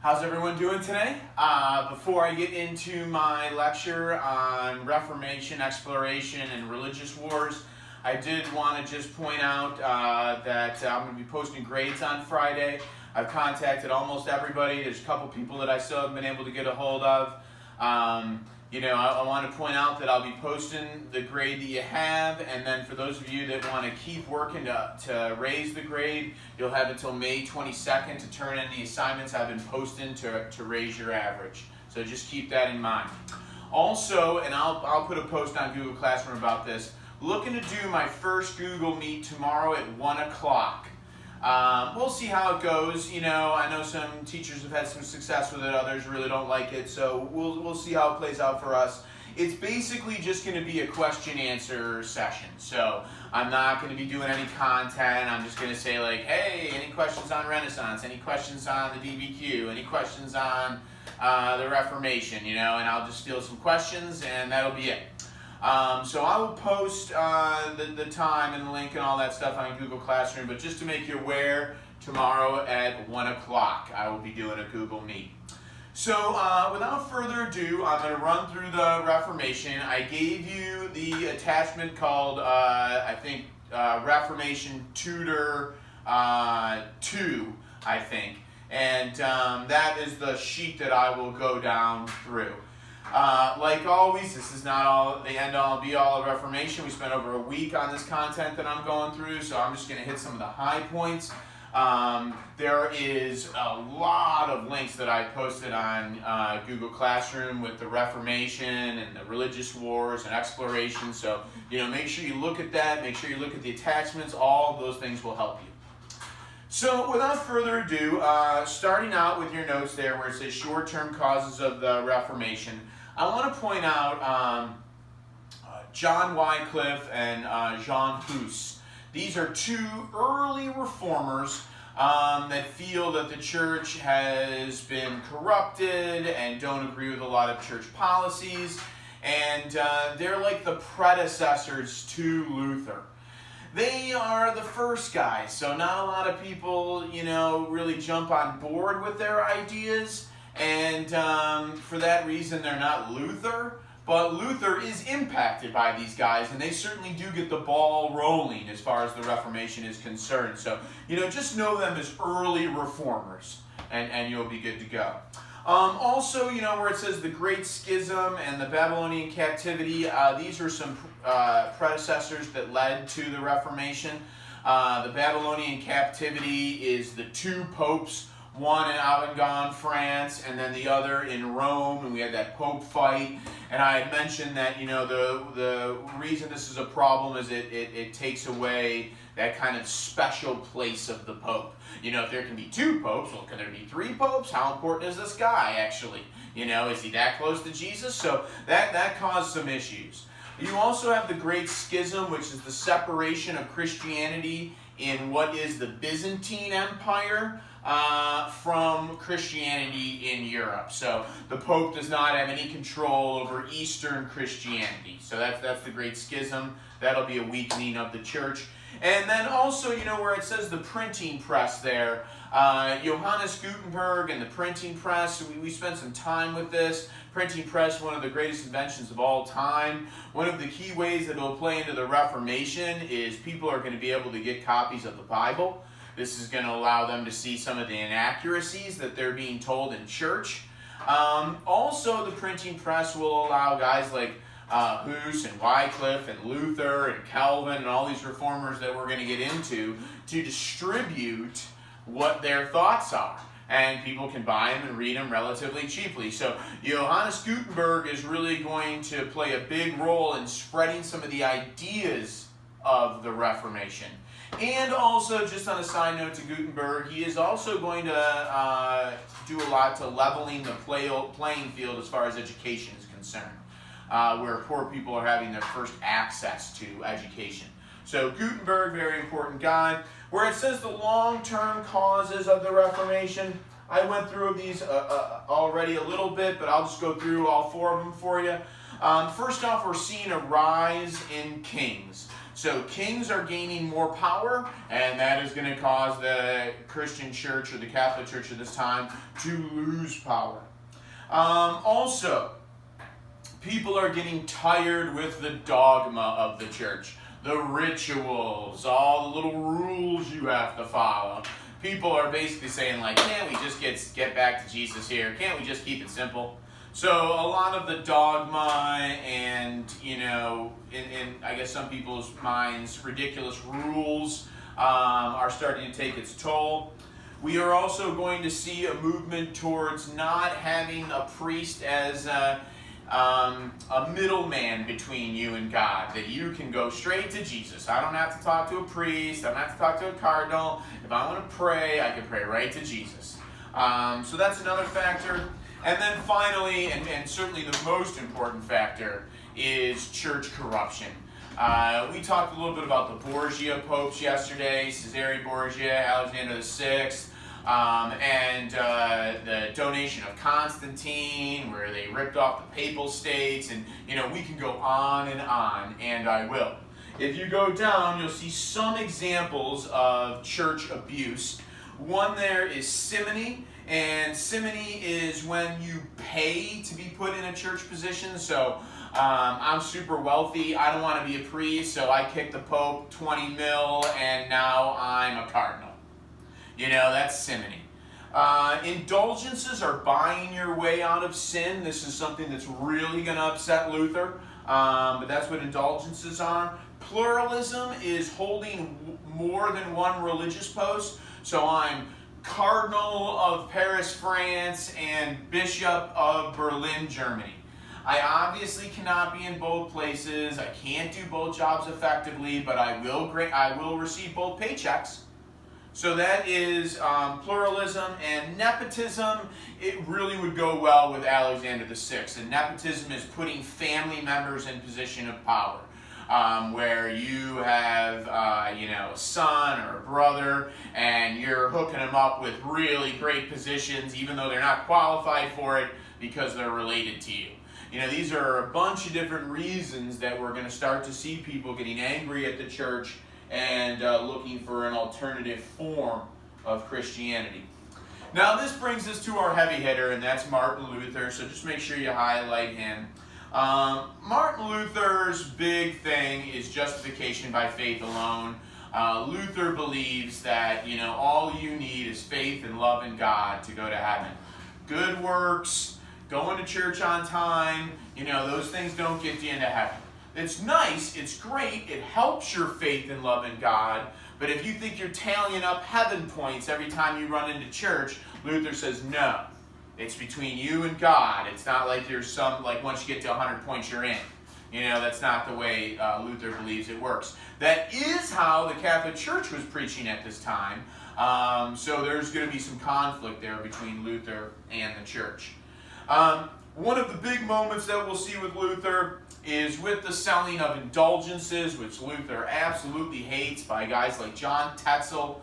How's everyone doing today? Before I get into my lecture on Reformation, exploration, and religious wars, I did want to just point out that I'm going to be posting grades on Friday. I've contacted almost everybody. There's a couple people that I still haven't been able to get a hold of. I want to point out that I'll be posting the grade that you have, and then for those of you that want to keep working to raise the grade, you'll have until May 22nd to turn in the assignments I've been posting to raise your average. So just keep that in mind. Also, and I'll put a post on Google Classroom about this, looking to do my first Google Meet tomorrow at 1 o'clock. We'll see how it goes. I know some teachers have had some success with it, others really don't like it, so we'll see how it plays out for us. It's basically just going to be a question-answer session, so I'm not going to be doing any content. I'm just going to say like, hey, any questions on Renaissance, any questions on the DBQ, any questions on the Reformation, and I'll just steal some questions, and that'll be it. So I will post the time and the link and all that stuff on Google Classroom, but just to make you aware, tomorrow at 1 o'clock I will be doing a Google Meet. So without further ado, I'm going to run through the Reformation. I gave you the attachment called, Reformation Tutor 2, I think. And that is the sheet that I will go down through. Like always, this is not all the end-all be-all of Reformation. We spent over a week on this content that I'm going through, so I'm just going to hit some of the high points. There is a lot of links that I posted on Google Classroom with the Reformation and the religious wars and exploration, so make sure you look at that, make sure you look at the attachments. All of those things will help you. So without further ado, starting out with your notes there where it says short-term causes of the Reformation, I want to point out John Wycliffe and Jean Hus. These are two early reformers that feel that the church has been corrupted and don't agree with a lot of church policies, and they're like the predecessors to Luther. They are the first guys, so not a lot of people, really jump on board with their ideas, and for that reason they're not Luther, but Luther is impacted by these guys, and they certainly do get the ball rolling as far as the Reformation is concerned. So, just know them as early reformers, and you'll be good to go. Also, where it says the Great Schism and the Babylonian captivity, these are some predecessors that led to the Reformation. The Babylonian captivity is the two popes, one in Avignon, France, and then the other in Rome, and we had that pope fight. And I had mentioned that, the reason this is a problem is it takes away that kind of special place of the pope. If there can be two popes, well, can there be three popes? How important is this guy, actually? Is he that close to Jesus? So that caused some issues. You also have the Great Schism, which is the separation of Christianity in what is the Byzantine Empire from Christianity in Europe. So the Pope does not have any control over Eastern Christianity. So that's the Great Schism. That'll be a weakening of the church. And then also, where it says the printing press there, Johannes Gutenberg and the printing press, we spent some time with this. Printing press, one of the greatest inventions of all time. One of the key ways that it will play into the Reformation is people are going to be able to get copies of the Bible. This is going to allow them to see some of the inaccuracies that they're being told in church. Also, the printing press will allow guys like Hus and Wycliffe and Luther and Calvin and all these reformers that we're going to get into to distribute what their thoughts are. And people can buy them and read them relatively cheaply. So Johannes Gutenberg is really going to play a big role in spreading some of the ideas of the Reformation. And also, just on a side note to Gutenberg, he is also going to do a lot to leveling the playing field as far as education is concerned, where poor people are having their first access to education. So Gutenberg, very important guy. Where it says the long-term causes of the Reformation, I went through these already a little bit, but I'll just go through all four of them for you. First off, we're seeing a rise in kings. So kings are gaining more power, and that is going to cause the Christian church or the Catholic Church at this time to lose power. Also, people are getting tired with the dogma of the church, the rituals, all the little rules you have to follow. People are basically saying, like, can't we just get back to Jesus here? Can't we just keep it simple? So a lot of the dogma and, in I guess some people's minds, ridiculous rules are starting to take its toll. We are also going to see a movement towards not having a priest as a middleman between you and God, that you can go straight to Jesus. I don't have to talk to a priest. I don't have to talk to a cardinal. If I want to pray, I can pray right to Jesus. So that's another factor. And then finally, and certainly the most important factor, is church corruption. We talked a little bit about the Borgia popes yesterday, Cesare Borgia, Alexander VI, and the donation of Constantine, where they ripped off the papal states, and we can go on, and I will. If you go down, you'll see some examples of church abuse. One there is simony, and simony is when you pay to be put in a church position. So I'm super wealthy, I don't want to be a priest, so I kick the Pope 20 mil, and now I'm a cardinal. That's simony. Indulgences are buying your way out of sin. This is something that's really going to upset Luther, but that's what indulgences are. Pluralism is holding more than one religious post. So I'm Cardinal of Paris, France, and Bishop of Berlin, Germany. I obviously cannot be in both places. I can't do both jobs effectively, but I will receive both paychecks. So that is pluralism. And nepotism, it really would go well with Alexander VI. And nepotism is putting family members in position of power, where you have a son or a brother, and you're hooking them up with really great positions, even though they're not qualified for it because they're related to you. These are a bunch of different reasons that we're going to start to see people getting angry at the church and looking for an alternative form of Christianity. Now this brings us to our heavy hitter, and that's Martin Luther, so just make sure you highlight him. Martin Luther's big thing is justification by faith alone. Luther believes that all you need is faith and love in God to go to heaven. Good works, going to church on time, those things don't get you into heaven. It's nice, it's great, it helps your faith and love in God, but if you think you're tallying up heaven points every time you run into church, Luther says no. It's between you and God. It's not like there's once you get to 100 points, you're in. That's not the way Luther believes it works. That is how the Catholic Church was preaching at this time. So there's going to be some conflict there between Luther and the church. One of the big moments that we'll see with Luther is with the selling of indulgences, which Luther absolutely hates, by guys like John Tetzel.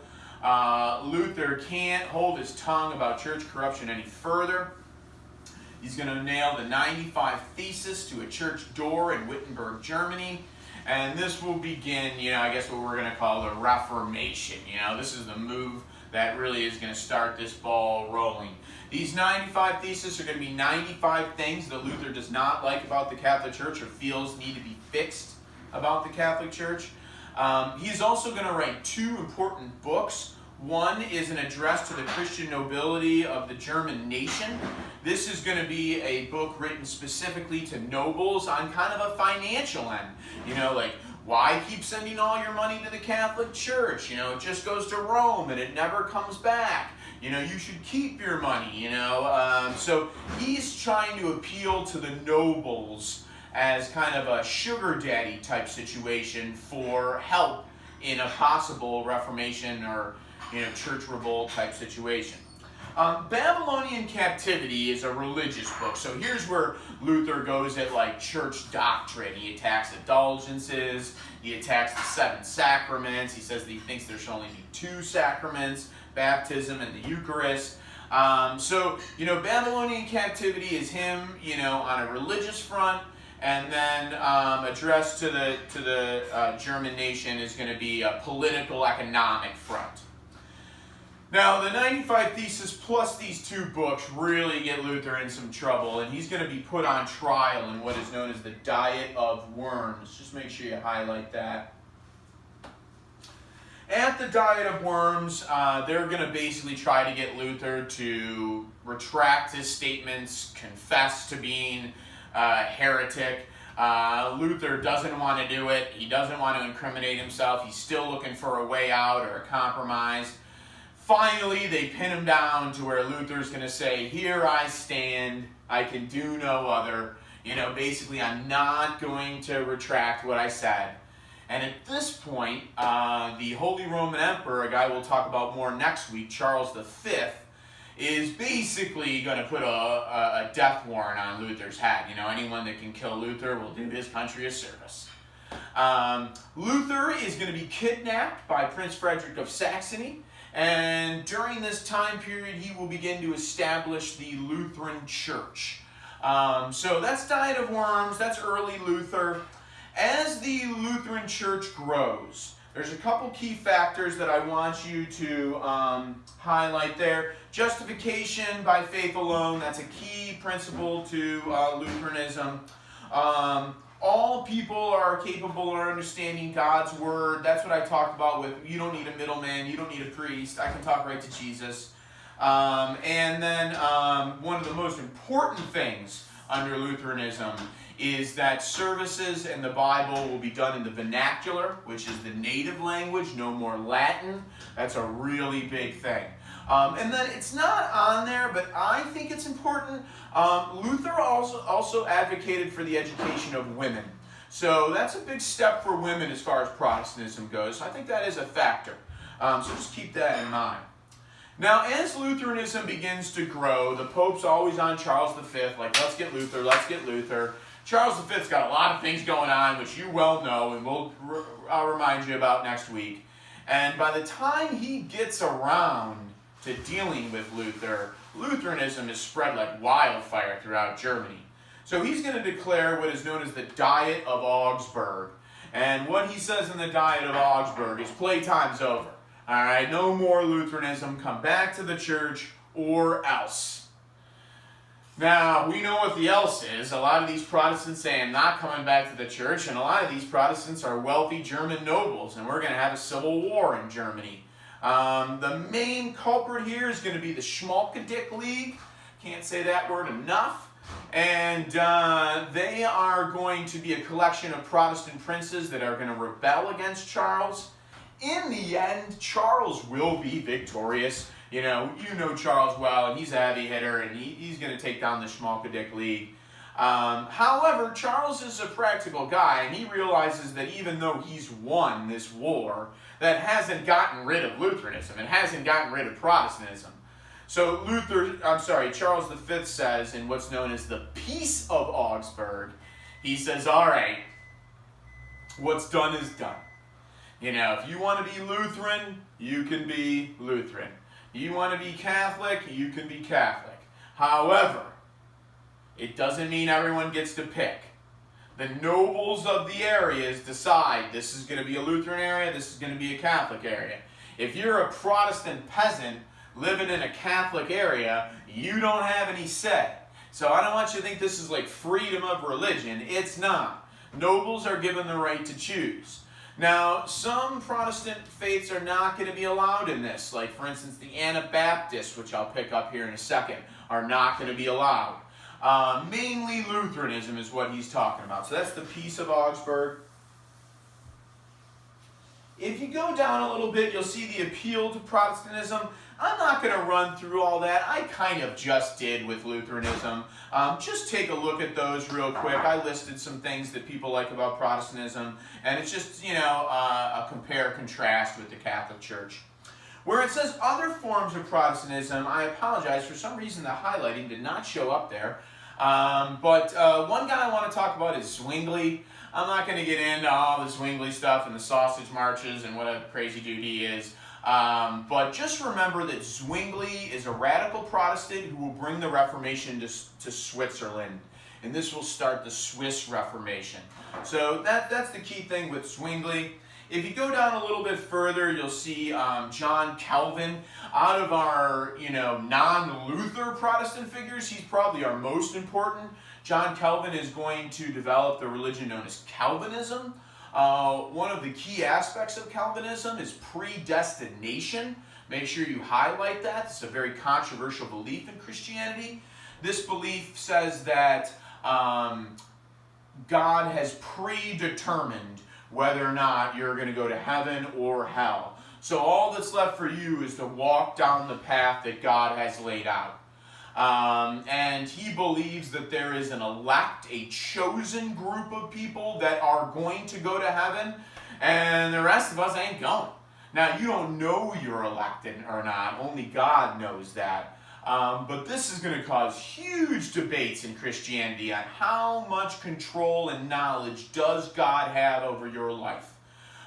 Luther can't hold his tongue about church corruption any further. He's going to nail the 95 Thesis to a church door in Wittenberg, Germany. And this will begin, I guess what we're going to call the Reformation. This is the move that really is going to start this ball rolling. These 95 Theses are going to be 95 things that Luther does not like about the Catholic Church or feels need to be fixed about the Catholic Church. He's also going to write two important books. One is an address to the Christian nobility of the German nation. This is going to be a book written specifically to nobles on kind of a financial end. Why keep sending all your money to the Catholic Church? It just goes to Rome and it never comes back. You should keep your money, So he's trying to appeal to the nobles as kind of a sugar daddy type situation for help in a possible Reformation or church revolt type situation. Babylonian Captivity is a religious book. So here's where Luther goes at church doctrine. He attacks indulgences. He attacks the 7 sacraments. He says that he thinks there should only be 2 sacraments, baptism and the Eucharist. So Babylonian Captivity is him, on a religious front. And then addressed to the German nation is going to be a political economic front. Now, the 95 Thesis plus these two books really get Luther in some trouble, and he's going to be put on trial in what is known as the Diet of Worms. Just make sure you highlight that. At the Diet of Worms, they're going to basically try to get Luther to retract his statements, confess to being heretic. Luther doesn't want to do it. He doesn't want to incriminate himself. He's still looking for a way out or a compromise. Finally, they pin him down to where Luther's going to say, here I stand, I can do no other. Basically, I'm not going to retract what I said. And at this point, the Holy Roman Emperor, a guy we'll talk about more next week, Charles V, is basically going to put a death warrant on Luther's head. Anyone that can kill Luther will do his country a service. Luther is going to be kidnapped by Prince Frederick of Saxony. And during this time period, he will begin to establish the Lutheran Church. So that's Diet of Worms, that's early Luther. As the Lutheran Church grows, there's a couple key factors that I want you to highlight there. Justification by faith alone, that's a key principle to Lutheranism. All people are capable of understanding God's word. That's what I talked about with you don't need a middleman, you don't need a priest. I can talk right to Jesus. And then one of the most important things under Lutheranism is that services and the Bible will be done in the vernacular, which is the native language, no more Latin. That's a really big thing. And then it's not on there, but I think it's important. Luther also advocated for the education of women. So that's a big step for women as far as Protestantism goes. So I think that is a factor. So just keep that in mind. Now, as Lutheranism begins to grow, the Pope's always on Charles V, like, let's get Luther, let's get Luther. Charles V's got a lot of things going on, which you well know, and I'll remind you about next week. And by the time he gets around to dealing with Luther, Lutheranism is spread like wildfire throughout Germany. So he's going to declare what is known as the Diet of Augsburg. And what he says in the Diet of Augsburg is playtime's over. All right, no more Lutheranism. Come back to the church or else. Now, we know what the else is. A lot of these Protestants say, I'm not coming back to the church, and a lot of these Protestants are wealthy German nobles, and we're going to have a civil war in Germany. The main culprit here is going to be the Schmalkaldic League. Can't say that word enough. And they are going to be a collection of Protestant princes that are going to rebel against Charles. In the end, Charles will be victorious. You know Charles well, and he's a heavy hitter, and he's going to take down the Schmalkaldic League. However, Charles is a practical guy, and he realizes that even though he's won this war, that hasn't gotten rid of Lutheranism. It hasn't gotten rid of Protestantism. So Charles V says in what's known as the Peace of Augsburg, he says, all right, what's done is done. If you want to be Lutheran, you can be Lutheran. You want to be Catholic, you can be Catholic. However, it doesn't mean everyone gets to pick. The nobles of the areas decide this is going to be a Lutheran area, this is going to be a Catholic area. If you're a Protestant peasant living in a Catholic area, you don't have any say. So I don't want you to think this is like freedom of religion. It's not. Nobles are given the right to choose. Now, some Protestant faiths are not going to be allowed in this. Like, for instance, the Anabaptists, which I'll pick up here in a second, are not going to be allowed. Mainly Lutheranism is what he's talking about. So that's the Peace of Augsburg. If you go down a little bit, you'll see the appeal to Protestantism. I'm not going to run through all that. I kind of just did with Lutheranism. Just take a look at those real quick. I listed some things that people like about Protestantism, and it's just, a compare-contrast with the Catholic Church. Where it says other forms of Protestantism, I apologize. For some reason, the highlighting did not show up there. But one guy I want to talk about is Zwingli. I'm not going to get into all the Zwingli stuff and the sausage marches and what a crazy dude he is. But just remember that Zwingli is a radical Protestant who will bring the Reformation to Switzerland. and this will start the Swiss Reformation. So that's the key thing with Zwingli. If you go down a little bit further, you'll see John Calvin. Out of our non-Luther Protestant figures, he's probably our most important. John Calvin is going to develop the religion known as Calvinism. One of the key aspects of Calvinism is predestination. Make sure you highlight that. It's a very controversial belief in Christianity. This belief says that God has predetermined whether or not you're going to go to heaven or hell. So all that's left for you is to walk down the path that God has laid out. And he believes that there is an elect, a chosen group of people that are going to go to heaven, and the rest of us ain't going. Now, you don't know you're elected or not. Only God knows that. But this is going to cause huge debates in Christianity on how much control and knowledge does God have over your life.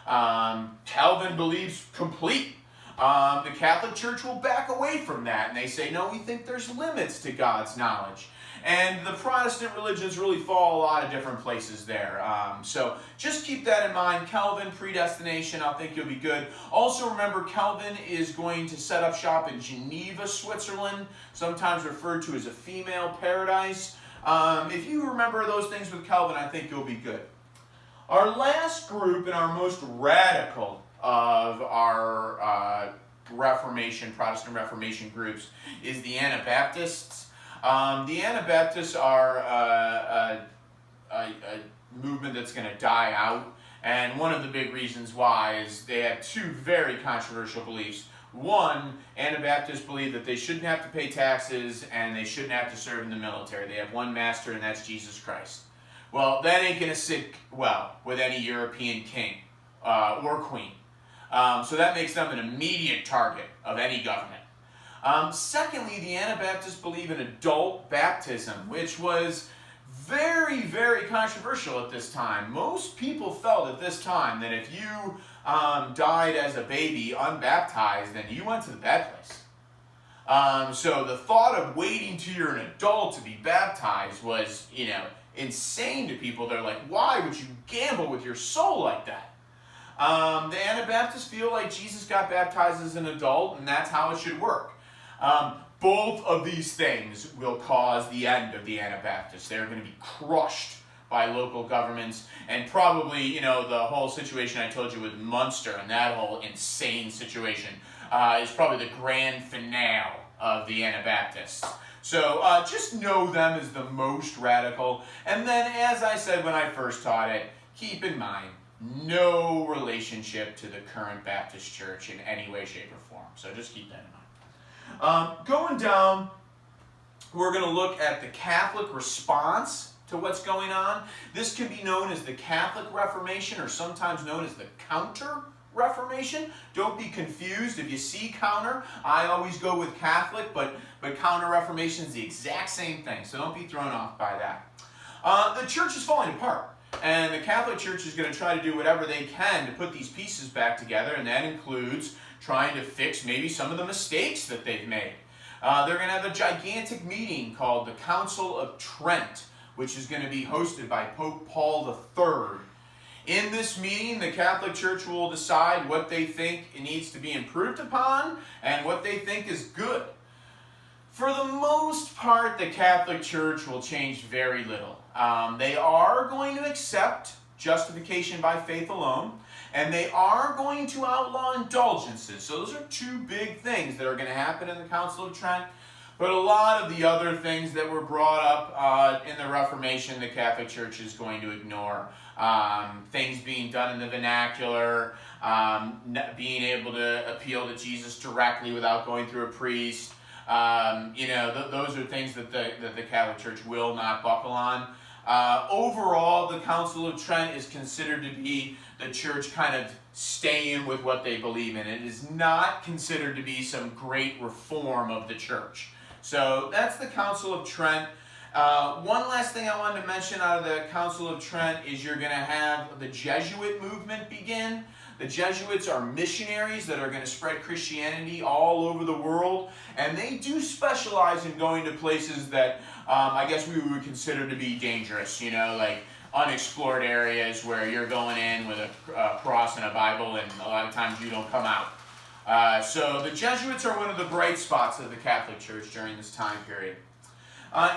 Calvin believes complete. The Catholic Church will back away from that, and they say, no, we think there's limits to God's knowledge. And the Protestant religions really fall a lot of different places there. So just keep that in mind. Calvin, predestination, I think you'll be good. Also remember, Calvin is going to set up shop in Geneva, Switzerland, sometimes referred to as a female paradise. If you remember those things with Calvin, I think you'll be good. Our last group and our most radical of our Reformation, Protestant Reformation groups is the Anabaptists. The Anabaptists are a movement that's going to die out, and one of the big reasons why is they have two very controversial beliefs. One, Anabaptists believe that they shouldn't have to pay taxes and they shouldn't have to serve in the military. They have one master, and that's Jesus Christ. Well, that ain't going to sit well with any European king or queen. So that makes them an immediate target of any government. Secondly, the Anabaptists believe in adult baptism, which was very, very controversial at this time. Most people felt at this time that if you died as a baby unbaptized, then you went to the bad place. So the thought of waiting till you're an adult to be baptized was, insane to people. They're like, why would you gamble with your soul like that? The Anabaptists feel like Jesus got baptized as an adult, and that's how it should work. Both of these things will cause the end of the Anabaptists. They're going to be crushed by local governments, and probably, the whole situation I told you with Munster and that whole insane situation is probably the grand finale of the Anabaptists. So just know them as the most radical. And then, as I said when I first taught it, keep in mind, no relationship to the current Baptist Church in any way, shape, or form. So just keep that in mind. Going down, we're going to look at the Catholic response to what's going on. This can be known as the Catholic Reformation, or sometimes known as the Counter-Reformation. Don't be confused. If you see counter, I always go with Catholic, but Counter-Reformation is the exact same thing, so don't be thrown off by that. The church is falling apart. And the Catholic Church is going to try to do whatever they can to put these pieces back together, and that includes trying to fix maybe some of the mistakes that they've made. They're going to have a gigantic meeting called the Council of Trent, which is going to be hosted by Pope Paul III. In this meeting, the Catholic Church will decide what they think it needs to be improved upon and what they think is good. For the most part, the Catholic Church will change very little. They are going to accept justification by faith alone, and they are going to outlaw indulgences. So those are two big things that are going to happen in the Council of Trent. But a lot of the other things that were brought up in the Reformation, the Catholic Church is going to ignore. Things being done in the vernacular, being able to appeal to Jesus directly without going through a priest. Those are things that the Catholic Church will not buckle on. Overall, the Council of Trent is considered to be the church kind of staying with what they believe in. It is not considered to be some great reform of the church. So that's the Council of Trent. One last thing I wanted to mention out of the Council of Trent is you're going to have the Jesuit movement begin. The Jesuits are missionaries that are going to spread Christianity all over the world, and they do specialize in going to places that I guess we would consider to be dangerous, you know, like unexplored areas where you're going in with a cross and a Bible, and a lot of times you don't come out. So the Jesuits are one of the bright spots of the Catholic Church during this time period.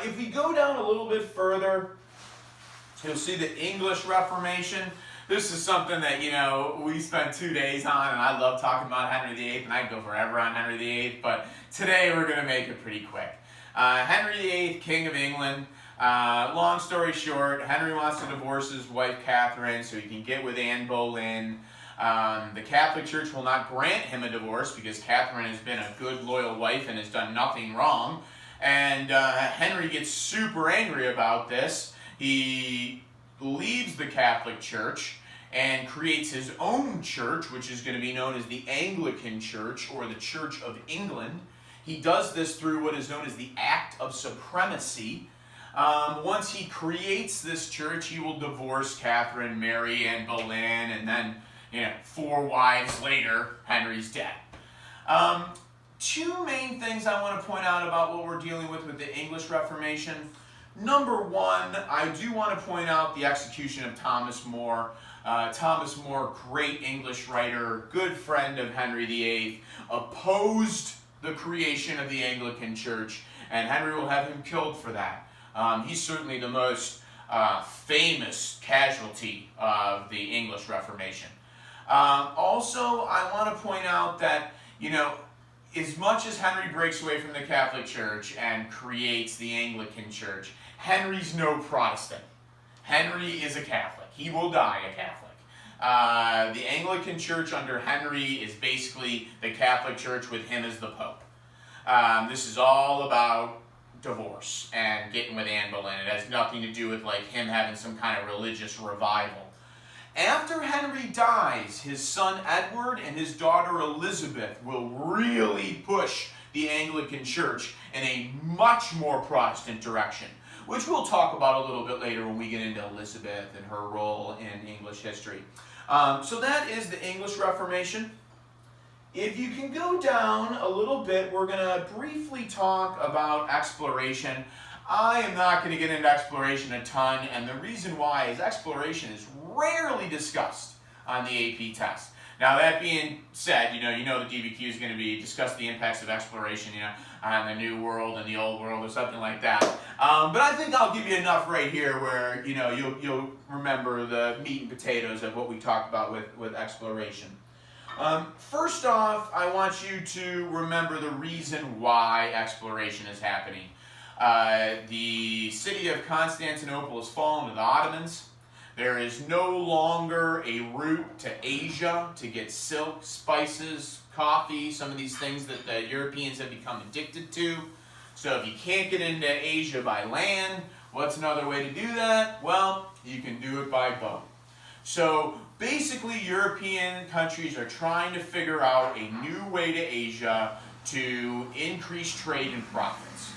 If we go down a little bit further, you'll see the English Reformation. This is something that, you know, we spent 2 days on, and I love talking about Henry VIII, and I could go forever on Henry VIII, but today we're going to make it pretty quick. Henry VIII, King of England. Long story short, Henry wants to divorce his wife Catherine so he can get with Anne Boleyn. The Catholic Church will not grant him a divorce because Catherine has been a good, loyal wife and has done nothing wrong. And Henry gets super angry about this. He leaves the Catholic Church and creates his own church, which is going to be known as the Anglican Church or the Church of England. He does this through what is known as the Act of Supremacy. Once he creates this church, he will divorce Catherine, marry Anne Boleyn, and then, 4 wives later, Henry's dead. Two main things I want to point out about what we're dealing with the English Reformation. Number one, I do want to point out the execution of Thomas More. Thomas More, great English writer, good friend of Henry VIII, opposed the creation of the Anglican Church, and Henry will have him killed for that. He's certainly the most famous casualty of the English Reformation. Also, I want to point out that, as much as Henry breaks away from the Catholic Church and creates the Anglican Church, Henry's no Protestant. Henry is a Catholic. He will die a Catholic. The Anglican Church under Henry is basically the Catholic Church with him as the Pope. This is all about divorce and getting with Anne Boleyn. It has nothing to do with him having some kind of religious revival. After Henry dies, his son Edward and his daughter Elizabeth will really push the Anglican Church in a much more Protestant direction, which we'll talk about a little bit later when we get into Elizabeth and her role in English history. So that is the English Reformation. If you can go down a little bit, we're going to briefly talk about exploration. I am not going to get into exploration a ton, and the reason why is exploration is rarely discussed on the AP test. Now, that being said, you know the DBQ is going to be discuss the impacts of exploration, on the New World and the Old World or something like that. But I think I'll give you enough right here where, you'll remember the meat and potatoes of what we talked about with exploration. First off, I want you to remember the reason why exploration is happening. The city of Constantinople has fallen to the Ottomans. There is no longer a route to Asia to get silk, spices, coffee, some of these things that the Europeans have become addicted to. So if you can't get into Asia by land, what's another way to do that? Well, you can do it by boat. So basically, European countries are trying to figure out a new way to Asia to increase trade and profits.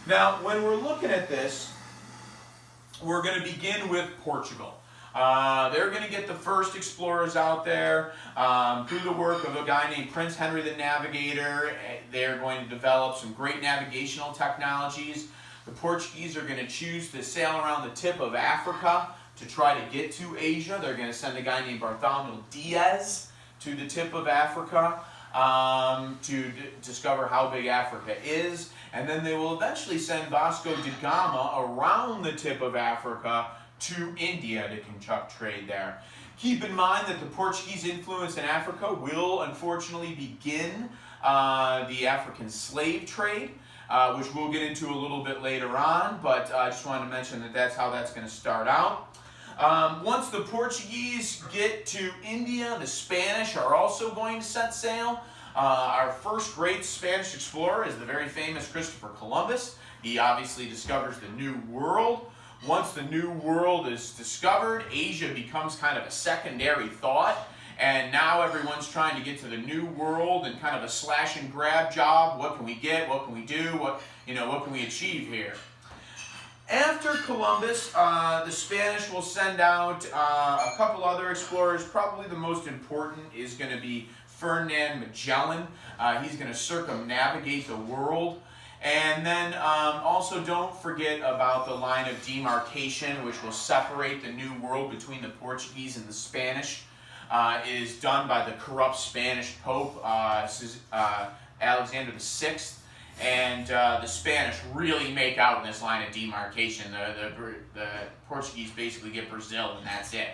Now, when we're looking at this, we're going to begin with Portugal. They're going to get the first explorers out there through the work of a guy named Prince Henry the Navigator. They're going to develop some great navigational technologies. The Portuguese are going to choose to sail around the tip of Africa to try to get to Asia. They're going to send a guy named Bartholomew Diaz to the tip of Africa to discover how big Africa is. And then they will eventually send Vasco da Gama around the tip of Africa to India to conduct trade there. Keep in mind that the Portuguese influence in Africa will unfortunately begin the African slave trade, which we'll get into a little bit later on, but I just wanted to mention that that's how that's going to start out. Once the Portuguese get to India, the Spanish are also going to set sail. Our first great Spanish explorer is the very famous Christopher Columbus. He obviously discovers the New World. Once the New World is discovered, Asia becomes kind of a secondary thought. And now everyone's trying to get to the New World and kind of a slash and grab job. What can we get? What can we do? What can we achieve here? After Columbus, the Spanish will send out a couple other explorers. Probably the most important is going to be Ferdinand Magellan. He's going to circumnavigate the world. And then also don't forget about the line of demarcation, which will separate the New World between the Portuguese and the Spanish. It is done by the corrupt Spanish Pope, Alexander VI. And the Spanish really make out in this line of demarcation. The Portuguese basically get Brazil, and that's it.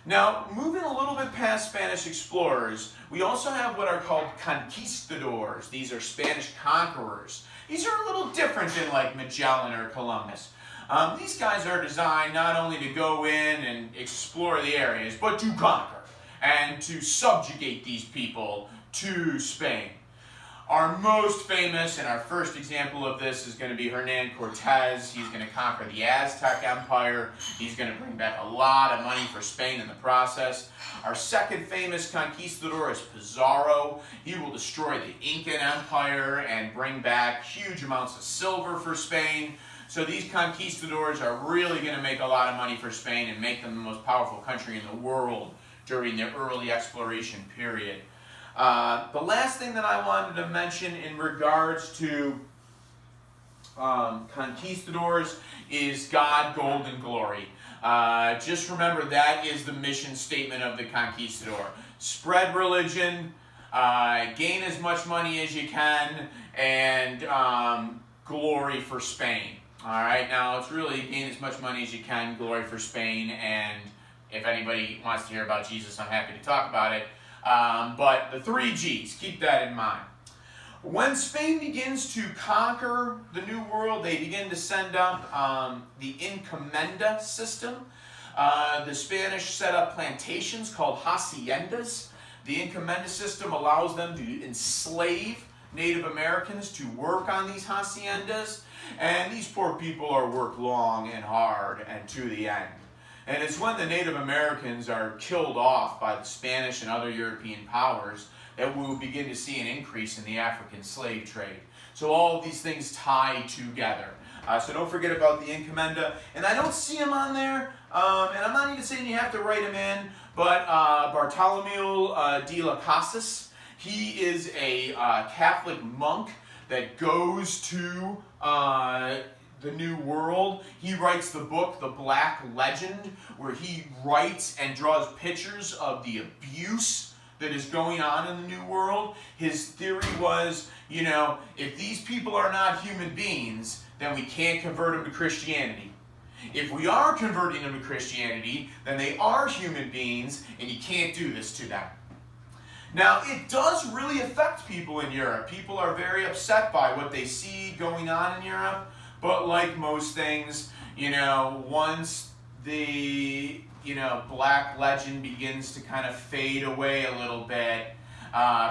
Now, moving a little bit past Spanish explorers, we also have what are called conquistadors. These are Spanish conquerors. These are a little different than like Magellan or Columbus. These guys are designed not only to go in and explore the areas, but to conquer and to subjugate these people to Spain. Our most famous and our first example of this is going to be Hernan Cortez. He's going to conquer the Aztec Empire. He's going to bring back a lot of money for Spain in the process. Our second famous conquistador is Pizarro. He will destroy the Incan Empire and bring back huge amounts of silver for Spain. So these conquistadors are really going to make a lot of money for Spain and make them the most powerful country in the world during their early exploration period. The last thing that I wanted to mention in regards to conquistadors is God, gold, and glory. Just remember that is the mission statement of the conquistador. Spread religion, gain as much money as you can, and glory for Spain. All right, now it's really gain as much money as you can, glory for Spain, and if anybody wants to hear about Jesus, I'm happy to talk about it. But the 3 G's, keep that in mind. When Spain begins to conquer the New World, they begin to send up the encomienda system. The Spanish set up plantations called haciendas. The encomienda system allows them to enslave Native Americans to work on these haciendas. And these poor people are worked long and hard and to the end. And it's when the Native Americans are killed off by the Spanish and other European powers that we will begin to see an increase in the African slave trade. So all of these things tie together. So don't forget about the encomienda. And I don't see them on there, and I'm not even saying you have to write them in, but Bartolomeo de las Casas, he is a Catholic monk that goes to the New World. He writes the book, The Black Legend, where he writes and draws pictures of the abuse that is going on in the New World. His theory was, you know, if these people are not human beings, then we can't convert them to Christianity. If we are converting them to Christianity, then they are human beings, and you can't do this to them. Now, it does really affect people in Europe. People are very upset by what they see going on in Europe. But like most things, you know, once the, Black Legend begins to kind of fade away a little bit,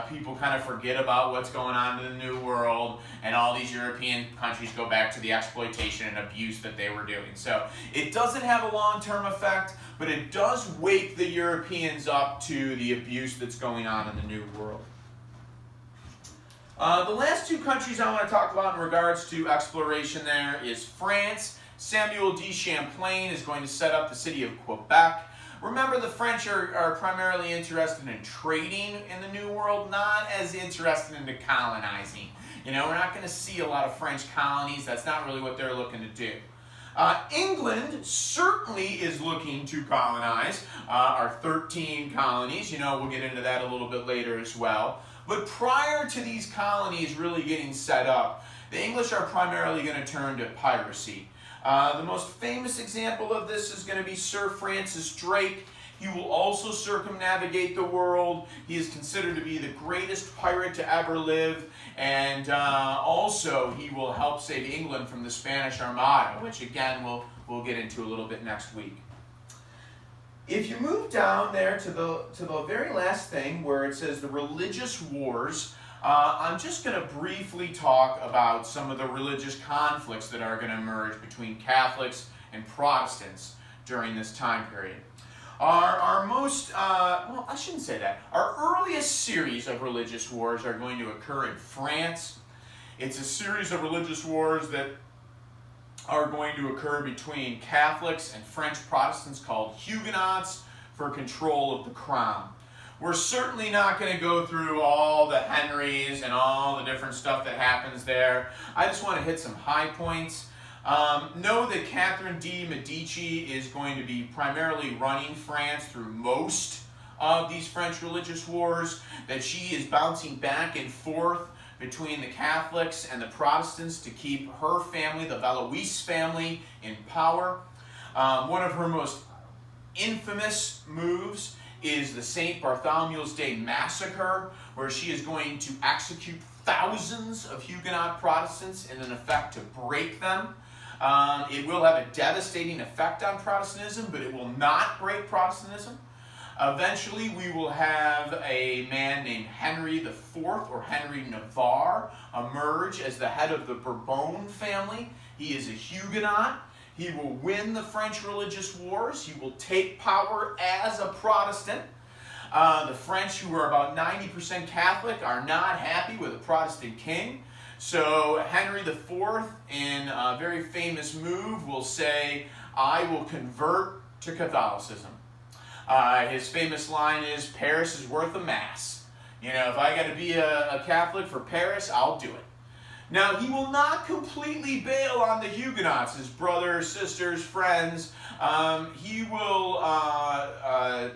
people kind of forget about what's going on in the New World, and all these European countries go back to the exploitation and abuse that they were doing. So it doesn't have a long-term effect, but it does wake the Europeans up to the abuse that's going on in the New World. The last 2 countries I want to talk about in regards to exploration there is France. Samuel de Champlain is going to set up the city of Quebec. Remember, the French are primarily interested in trading in the New World, not as interested in colonizing. We're not going to see a lot of French colonies. That's not really what they're looking to do. England certainly is looking to colonize our 13 colonies. We'll get into that a little bit later as well. But prior to these colonies really getting set up, the English are primarily going to turn to piracy. The most famous example of this is going to be Sir Francis Drake. He will also circumnavigate the world. He is considered to be the greatest pirate to ever live. And also, he will help save England from the Spanish Armada, which again, we'll get into a little bit next week. If you move down there to the very last thing where it says the religious wars, I'm just going to briefly talk about some of the religious conflicts that are going to emerge between Catholics and Protestants during this time period. Our most, I shouldn't say that. Our earliest series of religious wars are going to occur in France. It's a series of religious wars that are going to occur between Catholics and French Protestants called Huguenots for control of the crown. We're certainly not going to go through all the Henrys and all the different stuff that happens there. I just want to hit some high points. Know that Catherine de' Medici is going to be primarily running France through most of these French religious wars, that she is bouncing back and forth between the Catholics and the Protestants to keep her family, the Valois family, in power. One of her most infamous moves is the St. Bartholomew's Day massacre, where she is going to execute thousands of Huguenot Protestants in an effect to break them. It will have a devastating effect on Protestantism, but it will not break Protestantism. Eventually, we will have a man named Henry IV, or Henry Navarre, emerge as the head of the Bourbon family. He is a Huguenot. He will win the French religious wars. He will take power as a Protestant. The French, who are about 90% Catholic, are not happy with a Protestant king. So Henry IV, in a very famous move, will say, "I will convert to Catholicism." His famous line is, "Paris is worth a mass." You know, if I got to be a Catholic for Paris, I'll do it. Now, he will not completely bail on the Huguenots, his brothers, sisters, friends. He will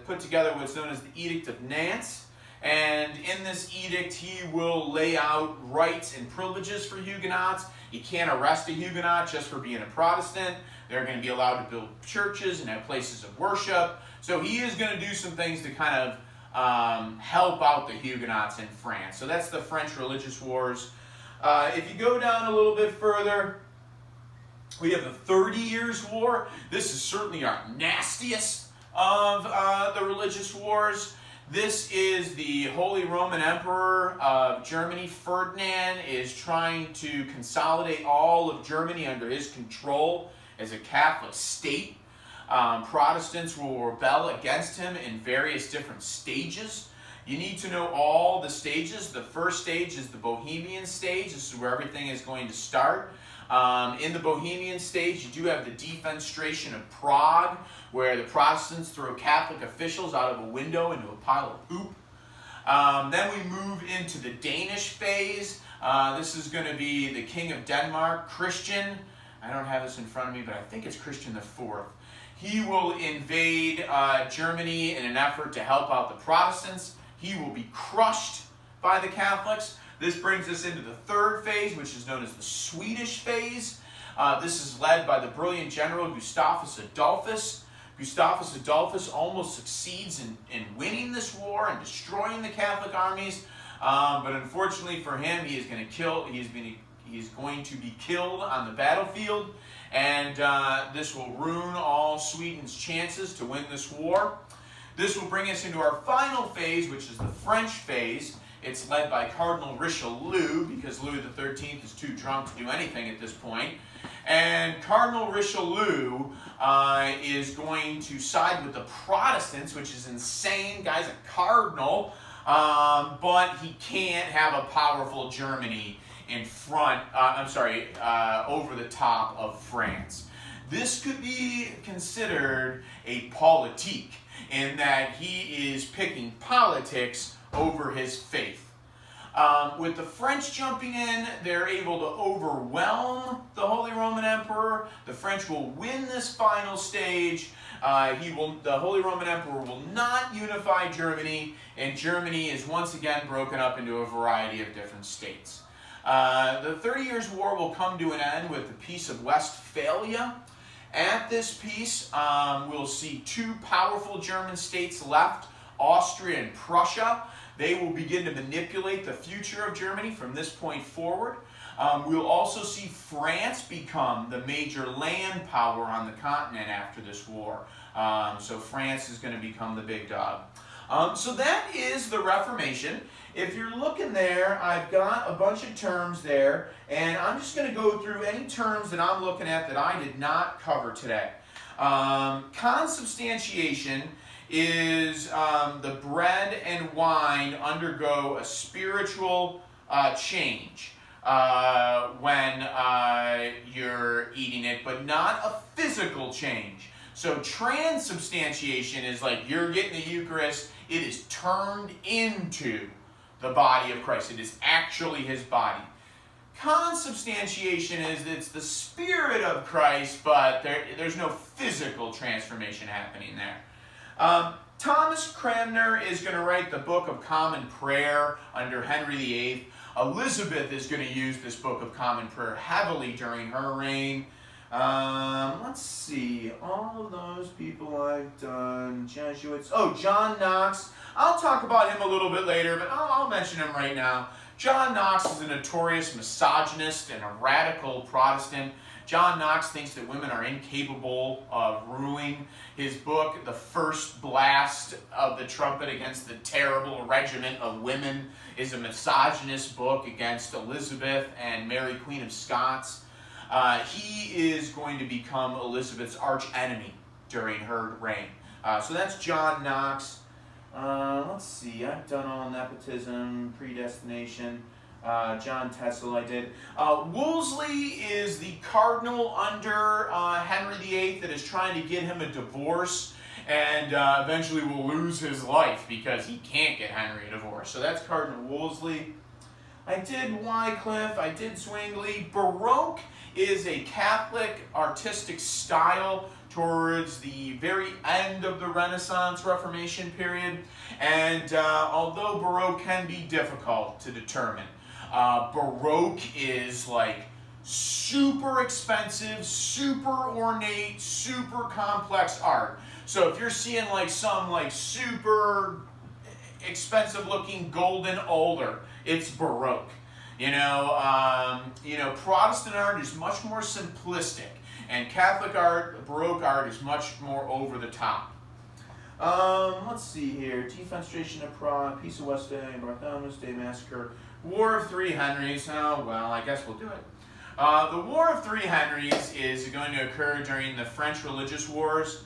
put together what's known as the Edict of Nantes. And in this edict, he will lay out rights and privileges for Huguenots. You can't arrest a Huguenot just for being a Protestant. They're going to be allowed to build churches and have places of worship. So he is going to do some things to kind of help out the Huguenots in France. So that's the French religious wars. If you go down a little bit further, we have the 30 Years' War. This is certainly our nastiest of the religious wars. This is the Holy Roman Emperor of Germany. Ferdinand is trying to consolidate all of Germany under his control as a Catholic state. Protestants will rebel against him in various different stages. You need to know all the stages. The first stage is the Bohemian stage. This is where everything is going to start. In the Bohemian stage, you do have the defenestration of Prague, where the Protestants throw Catholic officials out of a window into a pile of poop. Then we move into the Danish phase. This is going to be the King of Denmark, Christian. I don't have this in front of me, but I think it's Christian IV. He will invade Germany in an effort to help out the Protestants. He will be crushed by the Catholics. This brings us into the third phase, which is known as the Swedish phase. This is led by the brilliant general Gustavus Adolphus. Gustavus Adolphus almost succeeds in winning this war and destroying the Catholic armies, but unfortunately for him, he is going to be killed on the battlefield, and this will ruin all Sweden's chances to win this war. This will bring us into our final phase, which is the French phase. It's led by Cardinal Richelieu, because Louis XIII is too drunk to do anything at this point. And Cardinal Richelieu is going to side with the Protestants, which is insane. Guy's a cardinal, but he can't have a powerful Germany in front, over the top of France. This could be considered a politique, in that he is picking politics over his faith. With the French jumping in, they're able to overwhelm the Holy Roman Emperor. The French will win this final stage. The Holy Roman Emperor will not unify Germany, and Germany is once again broken up into a variety of different states. The 30 Years' War will come to an end with the Peace of Westphalia. At this peace, we'll see two powerful German states left, Austria and Prussia. They will begin to manipulate the future of Germany from this point forward. We'll also see France become the major land power on the continent after this war. So France is going to become the big dog. So that is the Reformation. If you're looking there, I've got a bunch of terms there, and I'm just going to go through any terms that I'm looking at that I did not cover today. Consubstantiation is the bread and wine undergo a spiritual change. when you're eating it, but not a physical change. So transubstantiation is like you're getting the Eucharist, it is turned into the body of Christ. It is actually his body. Consubstantiation is it's the spirit of Christ, but there's no physical transformation happening there. Thomas Cranmer is going to write the Book of Common Prayer under Henry VIII. Elizabeth is going to use this Book of Common Prayer heavily during her reign. Let's see, all of those people I've done, Jesuits. Oh, John Knox. I'll talk about him a little bit later, but I'll mention him right now. John Knox is a notorious misogynist and a radical Protestant. John Knox thinks that women are incapable of ruling. His book, The First Blast of the Trumpet Against the Terrible Regiment of Women, is a misogynist book against Elizabeth and Mary, Queen of Scots. He is going to become Elizabeth's arch enemy during her reign. So that's John Knox. Let's see, I've done all nepotism, predestination. John Tessel I did. Wolsey is the cardinal under Henry VIII that is trying to get him a divorce, and eventually will lose his life because he can't get Henry a divorce. So that's Cardinal Wolsey. I did Wycliffe, I did Zwingli. Baroque is a Catholic artistic style towards the very end of the Renaissance Reformation period. And although Baroque can be difficult to determine, Baroque is like super expensive, super ornate, super complex art. So if you're seeing like some like super expensive looking golden altar, it's Baroque. Protestant art is much more simplistic, and Catholic art, Baroque art, is much more over the top. Let's see here. Defenestration of Prague, Peace of Westphalia, Bartholomew's Day Massacre, War of Three Henries. Oh, well, I guess we'll do it. The War of Three Henries is going to occur during the French Religious Wars.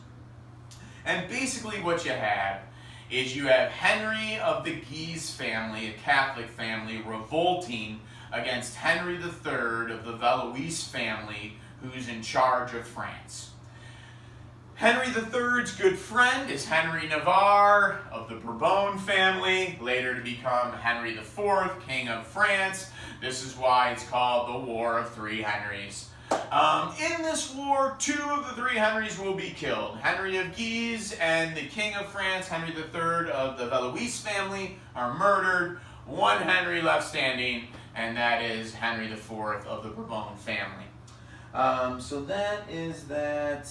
And basically what you have is you have Henry of the Guise family, a Catholic family, revolting against Henry III of the Valois family, who's in charge of France. Henry III's good friend is Henry Navarre of the Bourbon family, later to become Henry IV, King of France. This is why it's called the War of Three Henries. In this war, two of the three Henrys will be killed. Henry of Guise and the King of France, Henry III of the Valois family, are murdered. One Henry left standing, and that is Henry IV of the Bourbon family. So that is that.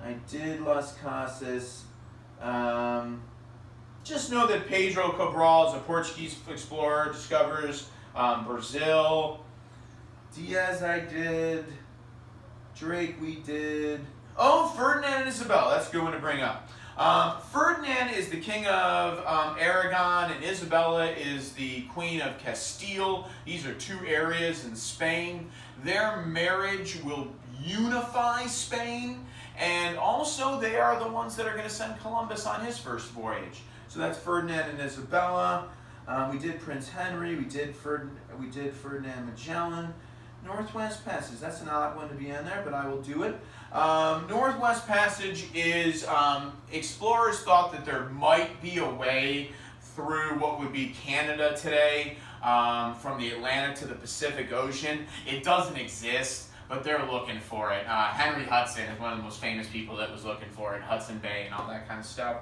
I did Las Casas. Just know that Pedro Cabral is a Portuguese explorer, discovers Brazil. Diaz I did. Drake we did. Oh, Ferdinand and Isabel. That's a good one to bring up. Ferdinand is the king of Aragon, and Isabella is the queen of Castile. These are two areas in Spain. Their marriage will unify Spain, and also they are the ones that are going to send Columbus on his first voyage. So that's Ferdinand and Isabella. We did Prince Henry. We did Ferdinand Magellan. Northwest Passage. That's an odd one to be in there, but I will do it. Northwest Passage is, explorers thought that there might be a way through what would be Canada today, from the Atlantic to the Pacific Ocean. It doesn't exist, but they're looking for it. Henry Hudson is one of the most famous people that was looking for it, Hudson Bay and all that kind of stuff.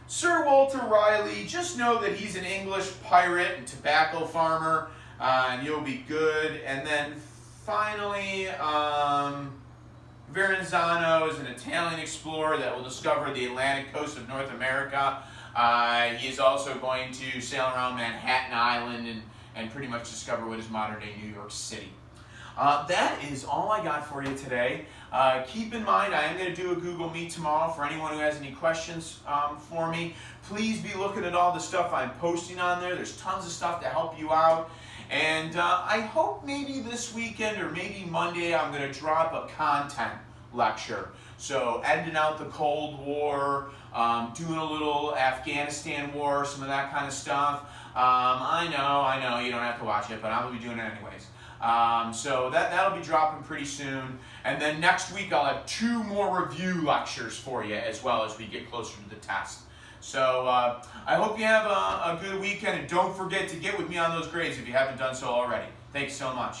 Sir Walter Raleigh, just know that he's an English pirate and tobacco farmer, and you'll be good. And then finally, Verrazzano is an Italian explorer that will discover the Atlantic coast of North America. He is also going to sail around Manhattan Island and pretty much discover what is modern-day New York City. That is all I got for you today. Keep in mind, I am going to do a Google Meet tomorrow for anyone who has any questions for me. Please be looking at all the stuff I'm posting on there. There's tons of stuff to help you out. And I hope maybe this weekend or maybe Monday I'm going to drop a content lecture. So ending out the Cold War, doing a little Afghanistan war, some of that kind of stuff. I know, you don't have to watch it, but I'm going to be doing it anyways. So that'll be dropping pretty soon. And then next week I'll have 2 more review lectures for you as well as we get closer to the test. So I hope you have a good weekend, and don't forget to get with me on those grades if you haven't done so already. Thanks so much.